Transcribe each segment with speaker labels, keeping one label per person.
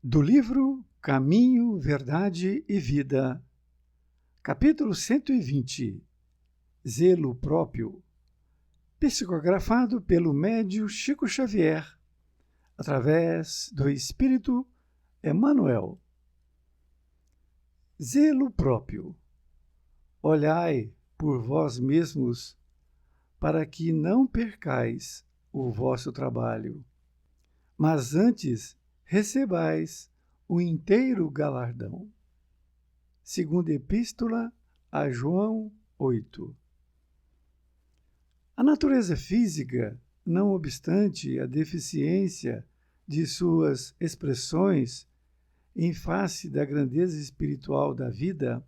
Speaker 1: Do livro Caminho, Verdade e Vida, capítulo 120, Zelo Próprio, psicografado pelo médium Chico Xavier, através do Espírito Emmanuel. Zelo próprio. Olhai por vós mesmos, para que não percais o vosso trabalho, mas antes recebais o inteiro galardão. Segunda Epístola a João 8. A natureza física, não obstante a deficiência de suas expressões em face da grandeza espiritual da vida,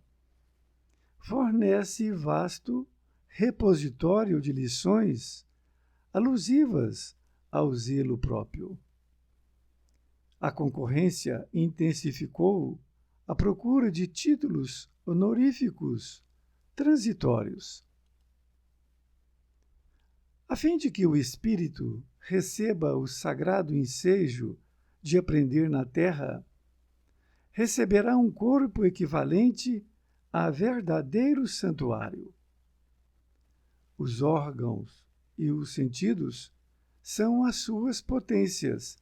Speaker 1: fornece vasto repositório de lições alusivas ao zelo próprio. A concorrência intensificou a procura de títulos honoríficos transitórios. A fim de que o espírito receba o sagrado ensejo de aprender na terra, receberá um corpo equivalente a verdadeiro santuário. Os órgãos e os sentidos são as suas potências,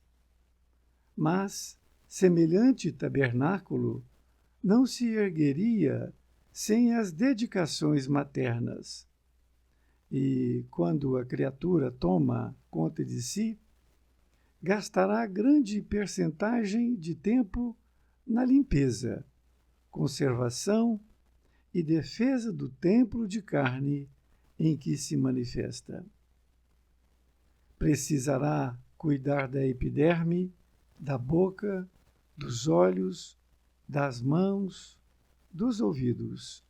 Speaker 1: mas semelhante tabernáculo não se ergueria sem as dedicações maternas. E, quando a criatura toma conta de si, gastará grande percentagem de tempo na limpeza, conservação e defesa do templo de carne em que se manifesta. Precisará cuidar da epiderme, da boca, dos olhos, das mãos, dos ouvidos.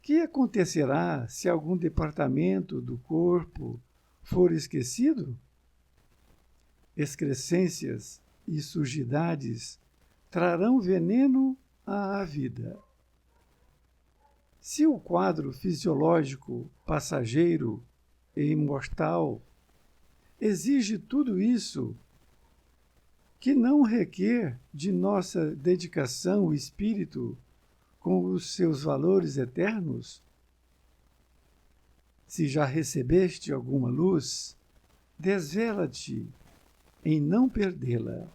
Speaker 1: Que acontecerá se algum departamento do corpo for esquecido? Excrescências e sujidades trarão veneno à vida. Se o quadro fisiológico passageiro e imortal exige tudo isso, que não requer de nossa dedicação o espírito com os seus valores eternos? Se já recebeste alguma luz, desvela-te em não perdê-la.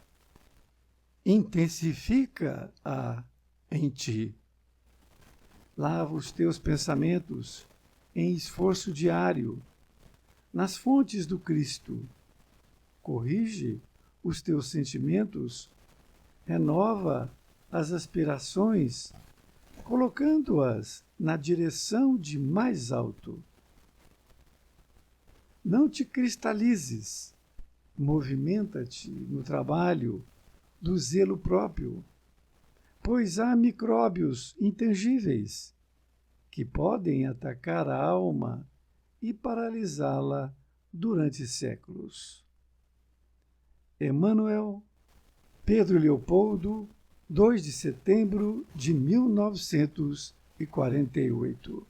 Speaker 1: Intensifica-a em ti. Lava os teus pensamentos em esforço diário, nas fontes do Cristo. Corrige os teus sentimentos, renova as aspirações, colocando-as na direção de mais alto. Não te cristalizes, movimenta-te no trabalho do zelo próprio, pois há micróbios intangíveis que podem atacar a alma e paralisá-la durante séculos. Emmanuel, Pedro Leopoldo, 2 de setembro de 1948.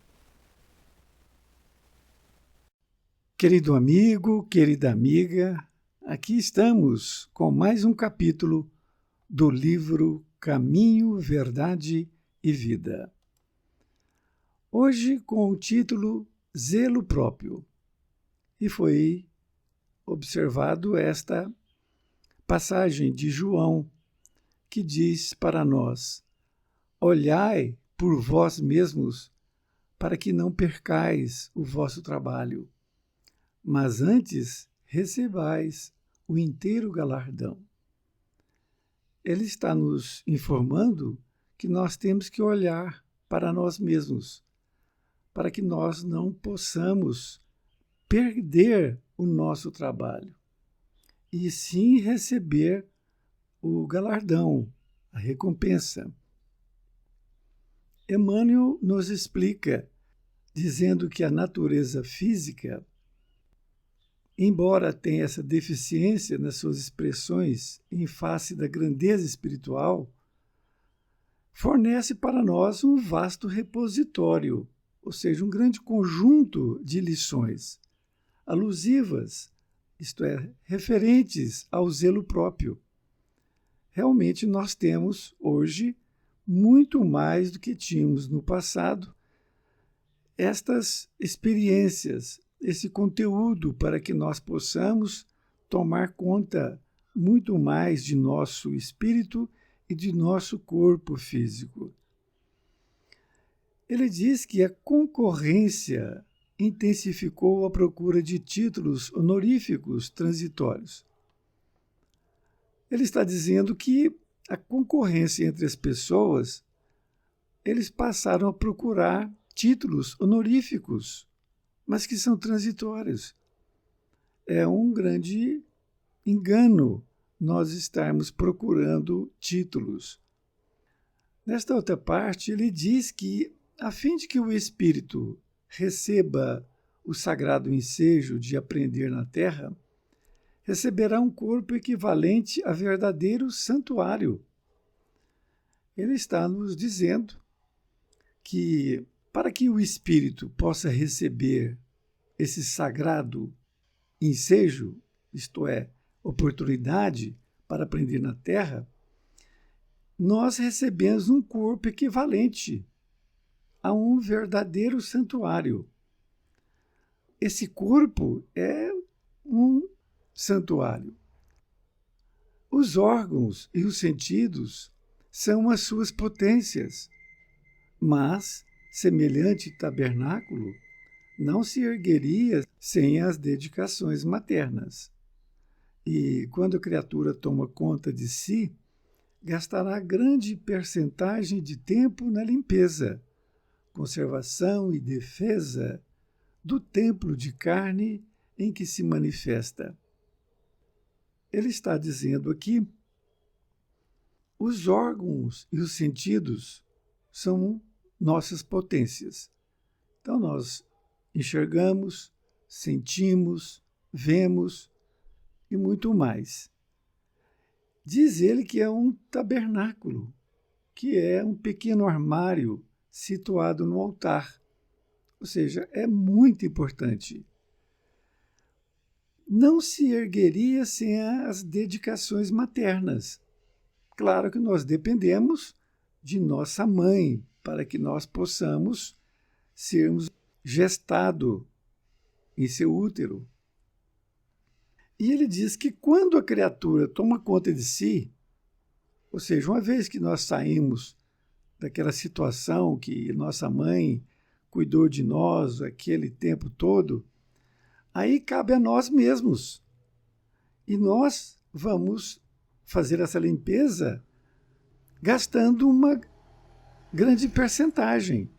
Speaker 1: Querido amigo, querida amiga, aqui estamos com mais um capítulo do livro Caminho, Verdade e Vida. Hoje com o título Zelo Próprio. E foi observado esta passagem de João, que diz para nós: olhai por vós mesmos, para que não percais o vosso trabalho, mas antes recebais o inteiro galardão. Ele está nos informando que nós temos que olhar para nós mesmos, para que nós não possamos perder o nosso trabalho, e sim receber o galardão, a recompensa. Emmanuel nos explica, dizendo que a natureza física, embora tenha essa deficiência nas suas expressões em face da grandeza espiritual, fornece para nós um vasto repositório, ou seja, um grande conjunto de lições alusivas, isto é, referentes ao zelo próprio, realmente nós temos hoje muito mais do que tínhamos no passado, estas experiências, esse conteúdo para que nós possamos tomar conta muito mais de nosso espírito e de nosso corpo físico. Ele diz que a concorrência intensificou a procura de títulos honoríficos transitórios. Ele está dizendo que a concorrência entre as pessoas, eles passaram a procurar títulos honoríficos, mas que são transitórios. É um grande engano nós estarmos procurando títulos. Nesta outra parte, ele diz que, a fim de que o espírito receba o sagrado ensejo de aprender na Terra, receberá um corpo equivalente a verdadeiro santuário. Ele está nos dizendo que, para que o espírito possa receber esse sagrado ensejo, isto é, oportunidade para aprender na Terra, nós recebemos um corpo equivalente a um verdadeiro santuário. Esse corpo é um santuário. Os órgãos e os sentidos são as suas potências, mas semelhante tabernáculo não se ergueria sem as dedicações maternas. E quando a criatura toma conta de si, gastará grande percentagem de tempo na limpeza, conservação e defesa do templo de carne em que se manifesta. Ele está dizendo aqui, os órgãos e os sentidos são nossas potências. Então nós enxergamos, sentimos, vemos e muito mais. Diz ele que é um tabernáculo, que é um pequeno armário situado no altar. Ou seja, é muito importante. Não se ergueria sem as dedicações maternas. Claro que nós dependemos de nossa mãe para que nós possamos sermos gestados em seu útero. E ele diz que quando a criatura toma conta de si, ou seja, uma vez que nós saímos daquela situação que nossa mãe cuidou de nós aquele tempo todo, aí cabe a nós mesmos. E nós vamos fazer essa limpeza gastando uma grande percentagem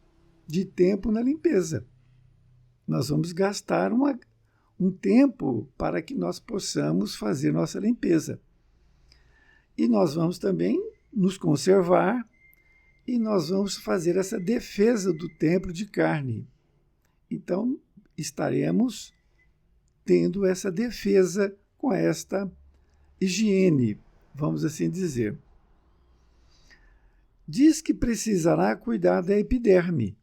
Speaker 1: de tempo na limpeza. Nós vamos gastar um tempo para que nós possamos fazer nossa limpeza. E nós vamos também nos conservar e nós vamos fazer essa defesa do templo de carne. Então, estaremos tendo essa defesa com esta higiene, vamos assim dizer. Diz que precisará cuidar da epiderme,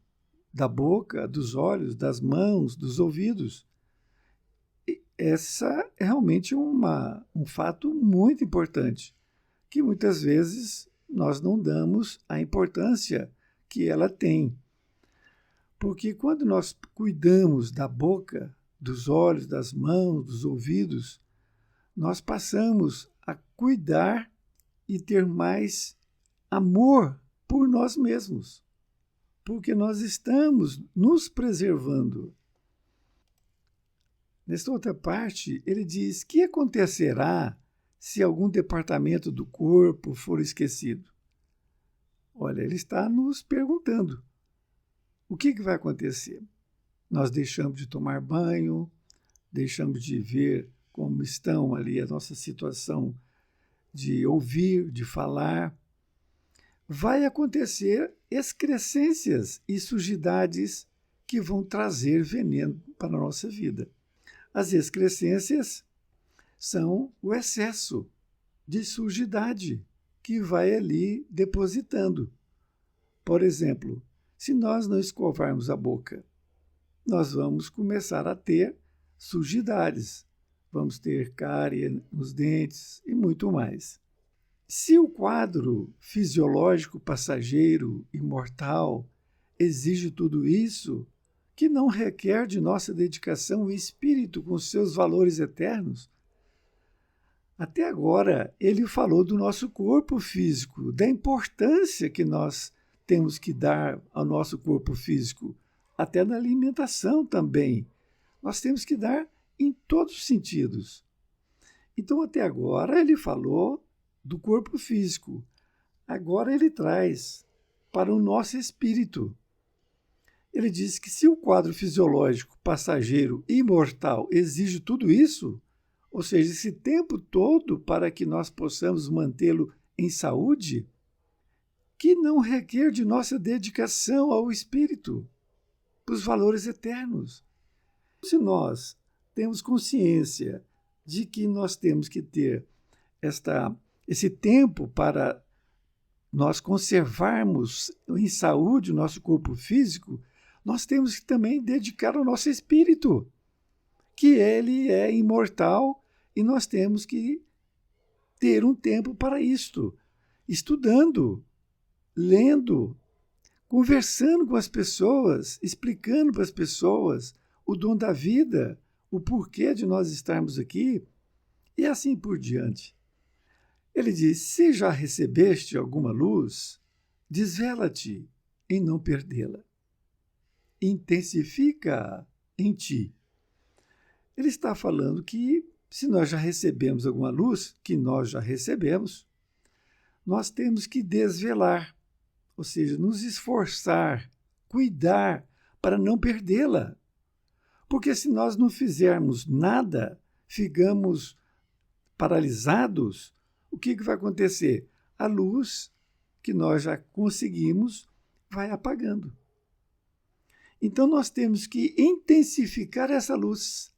Speaker 1: da boca, dos olhos, das mãos, dos ouvidos. E essa é realmente um fato muito importante, que muitas vezes nós não damos a importância que ela tem. Porque quando nós cuidamos da boca, dos olhos, das mãos, dos ouvidos, nós passamos a cuidar e ter mais amor por nós mesmos, porque nós estamos nos preservando. Nesta outra parte, ele diz: que acontecerá se algum departamento do corpo for esquecido? Olha, ele está nos perguntando. O que vai acontecer? Nós deixamos de tomar banho, deixamos de ver como estão ali a nossa situação de ouvir, de falar. Vai acontecer excrescências e sujidades que vão trazer veneno para a nossa vida. As excrescências são o excesso de sujidade que vai ali depositando. Por exemplo, se nós não escovarmos a boca, nós vamos começar a ter sujidades, vamos ter cárie nos dentes e muito mais. Se o quadro fisiológico passageiro e mortal exige tudo isso, que não requer de nossa dedicação o espírito com seus valores eternos, até agora ele falou do nosso corpo físico, da importância que nós temos que dar ao nosso corpo físico, até na alimentação também. Nós temos que dar em todos os sentidos. Então, até agora, ele falou do corpo físico. Agora ele traz para o nosso espírito. Ele diz que se o quadro fisiológico, passageiro e mortal exige tudo isso, ou seja, esse tempo todo para que nós possamos mantê-lo em saúde, que não requer de nossa dedicação ao espírito, os valores eternos. Se nós temos consciência de que nós temos que ter esse tempo para nós conservarmos em saúde o nosso corpo físico, nós temos que também dedicar ao nosso espírito, que ele é imortal e nós temos que ter um tempo para isto, estudando, lendo, conversando com as pessoas, explicando para as pessoas o dom da vida, o porquê de nós estarmos aqui, e assim por diante. Ele diz: se já recebeste alguma luz, desvela-te em não perdê-la. Intensifica em ti. Ele está falando que se nós já recebemos alguma luz, que nós já recebemos, nós temos que desvelar, ou seja, nos esforçar, cuidar para não perdê-la. Porque se nós não fizermos nada, ficamos paralisados, o que vai acontecer? A luz que nós já conseguimos vai apagando. Então nós temos que intensificar essa luz.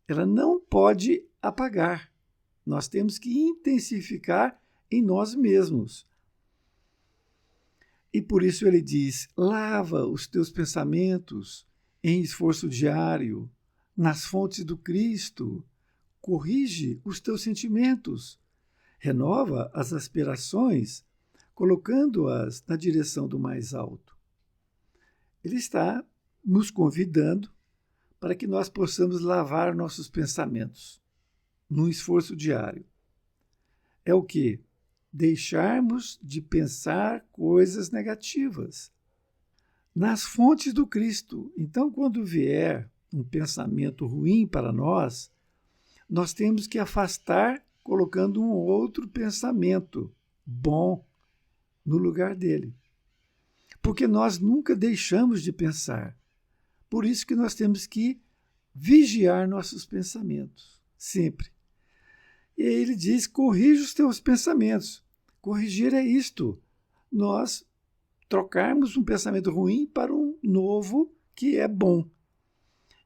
Speaker 1: Ela não pode apagar. Nós temos que intensificar em nós mesmos. E por isso ele diz: lava os teus pensamentos em esforço diário, nas fontes do Cristo, corrige os teus sentimentos, renova as aspirações, colocando-as na direção do mais alto. Ele está nos convidando para que nós possamos lavar nossos pensamentos num esforço diário. É o quê? Deixarmos de pensar coisas negativas nas fontes do Cristo. Então, quando vier um pensamento ruim para nós, nós temos que afastar colocando um outro pensamento bom no lugar dele. Porque nós nunca deixamos de pensar. Por isso que nós temos que vigiar nossos pensamentos, sempre. E aí ele diz: corrija os teus pensamentos. Corrigir é isto: nós trocarmos um pensamento ruim para um novo que é bom.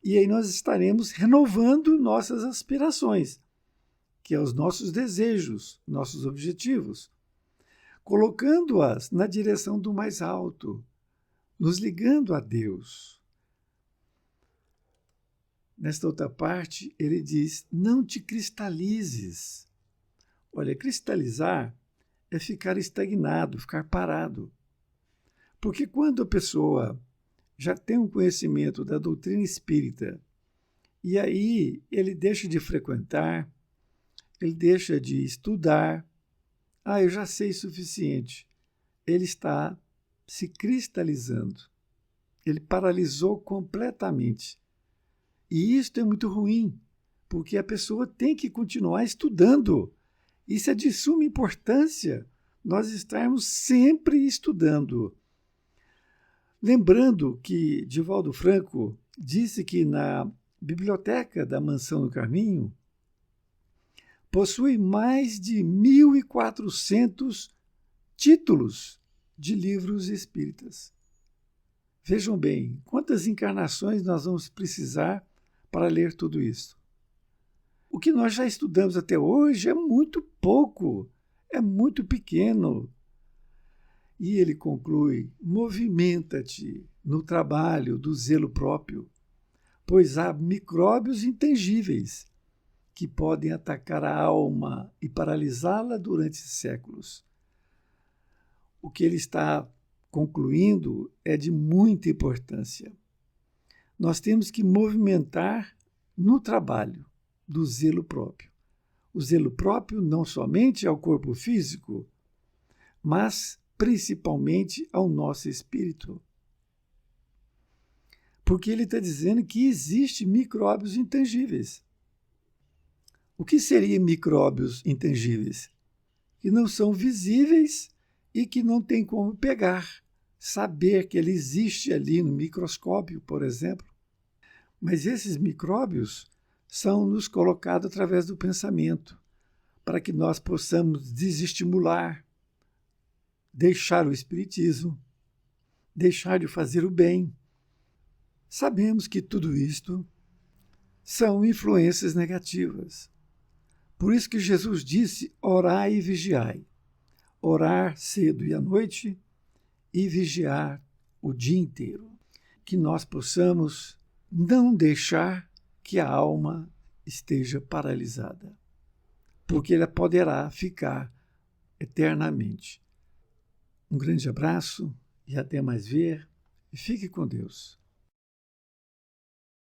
Speaker 1: E aí nós estaremos renovando nossas aspirações, que é os nossos desejos, nossos objetivos, colocando-as na direção do mais alto, nos ligando a Deus. Nesta outra parte, ele diz: não te cristalizes. Olha, cristalizar é ficar estagnado, ficar parado. Porque quando a pessoa já tem um conhecimento da doutrina espírita, e aí ele deixa de frequentar, ele deixa de estudar, eu já sei o suficiente. Ele está se cristalizando. Ele paralisou completamente. E isso é muito ruim, porque a pessoa tem que continuar estudando. Isso é de suma importância, nós estarmos sempre estudando. Lembrando que Divaldo Franco disse que na biblioteca da Mansão do Carminho possui mais de 1.400 títulos de livros espíritas. Vejam bem, quantas encarnações nós vamos precisar para ler tudo isso. O que nós já estudamos até hoje é muito pouco, é muito pequeno. E ele conclui: movimenta-te no trabalho do zelo próprio, pois há micróbios intangíveis que podem atacar a alma e paralisá-la durante séculos. O que ele está concluindo é de muita importância. Nós temos que movimentar no trabalho do zelo próprio. O zelo próprio não somente ao corpo físico, mas principalmente ao nosso espírito. Porque ele está dizendo que existem micróbios intangíveis. O que seriam micróbios intangíveis? Que não são visíveis e que não tem como pegar, saber que ele existe ali no microscópio, por exemplo. Mas esses micróbios são nos colocados através do pensamento, para que nós possamos desestimular, deixar o espiritismo, deixar de fazer o bem. Sabemos que tudo isto são influências negativas. Por isso que Jesus disse: orai e vigiai. Orar cedo e à noite e vigiar o dia inteiro. Que nós possamos não deixar que a alma esteja paralisada, porque ela poderá ficar eternamente. Um grande abraço e até mais ver. E fique com Deus.